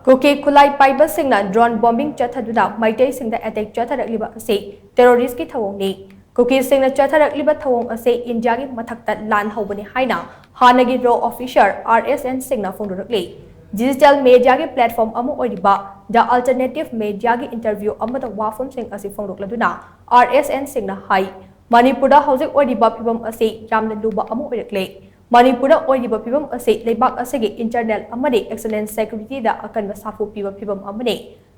Cookie खुलाई पाइबसिंगना drone bombing चथदुना मैतेसिंगदा attack चथरकलिबा असे terrorist की थवोंगनी cookie सिंगना चथरकलिबा थवोंग असे इंडिया की मथक्ता लान हौबनी हाइना हानगी रो ऑफिसर RSN सिंगना फोंदुरकले डिजिटल मीडिया के platform Amu ओइरिबा the alternative media की इंटरव्यू अमदा वाफम सिंग असे फोंदुरकलदुना RSN सिंगना हाई मणिपुरदा हौजिक ओइरिबा फिबम असे यामना लुबा अमु ओइरकले मणिपुरदा ओइरिबा फिबम असे लेबाक असेगे इंटरनल अमदे एक्सलेंस सिक्योरिटी दा अकन साफु पीबा फिबम अमने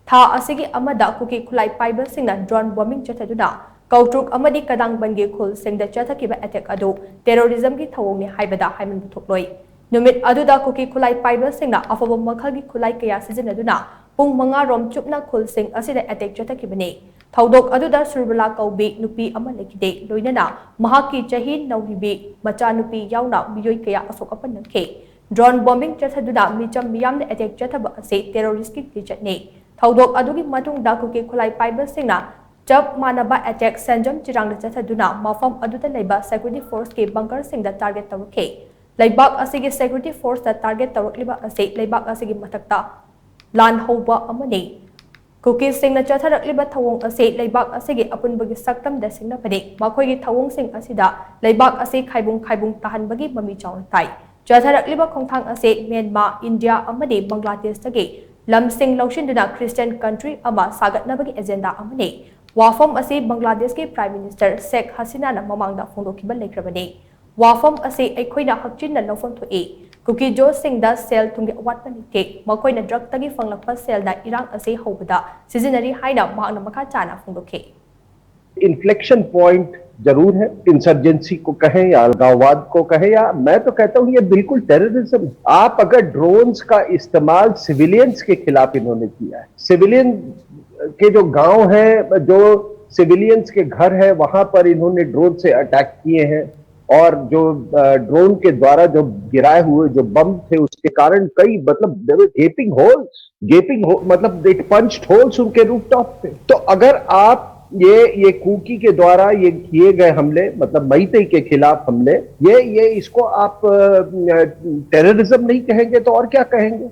था असेगे अमदा कुकी खुलाई पाइबल सिंगना ड्रोन बॉम्बिंग चथदुना कौट्रुक अमदी कदांग बनगे खुल सिंगदा चथकिबा अटैक अदो टेररिज्म की थवोंगने हाइबदा हाइमन बुथोक्लोय नुमित अदुदा कुकी खुलाई पाइबल सिंगना अफबो मखल की खुलाई कया सिजनदुना पुंग मंगा रोम चुपना खुल सिंग असिदा अटैक चथकिबने थौदोक अदुदा सुरबला कौबी नुपी अमा लेकिदे लोइनना महाकी चही नौरिबी मचा नुपी याउना मियोय कया असोक अपनखे ड्रोन बॉम्बिंग चथदुदा मिचम मियामने अटैक चथब असे टेररिस्ट की लिचटने थौदोक अदुगी मतुंगदा कुकी खुलाई पाइबल सिंगना जब मानबा अटैक संजम चिरांग चथदुना मफम अदुदा लेबा सिक्योरिटी फोर्स के बंकर सिंगदा टारगेट तवखे लेबाक असिगे सिक्योरिटी फोर्स दा टारगेट तवरकलिबा असे लेबाक असिगे मथक्ता लान हौबा अमने कुकी सिंगना चथरकलिबा थवोंग असे लेबाक असेगे अपुनबगी सक्तम दा सिंगनापदे मखोयगी थवोंग सिंग असिदा लेबाक असे खाइबुंग ताहनबगी ममी चाउन ताई चथरकलिबा खोंथांग असे म्यांमार इंडिया अमदे बांग्लादेश तगे लमसिंग लौशिनदुना क्रिश्चियन कंट्री अमा सागतनबगी एजेंडा अमने वाफम असे बांग्लादेश के प्राइम मिनिस्टर शेख हसीना ना ममांगदा फोंदोखिबा लेख्रबने वाफम असे अखोइना हक्चिनना लौफम थोए कुकी जो सिंगदा सेल थुंगे अवाटपा निते मखोइना ड्रग तगी फंगलकपा सेलदा इरांग असे हौबदा सिजनरी हाइना मांगना मखा चाना फोंदोखे इन्फ्लेक्शन पॉइंट जरूर है, इंसर्जेंसी को कहें या अलगाववाद को कहें, या मैं तो कहता हूं ये बिल्कुल टेररिज्म। आप अगर ड्रोन्स का इस्तेमाल सिविलियंस के खिलाफ इन्होंने किया है, सिविलियन के जो गांव हैं, जो सिविलियंस के घर है, वहां पर इन्होंने ड्रोन से अटैक किए हैं और जो ड्रोन के द्वारा जो गिराए हुए जो बम थे उसके कारण कई मतलब गेपिंग होल मतलब इट पंच्ड होल्स उनके रूफटॉप पे। तो अगर आप ये कुकी के द्वारा ये किए गए हमले मतलब मैतेई के खिलाफ हमले, ये इसको आप टेररिज्म नहीं कहेंगे तो और क्या कहेंगे।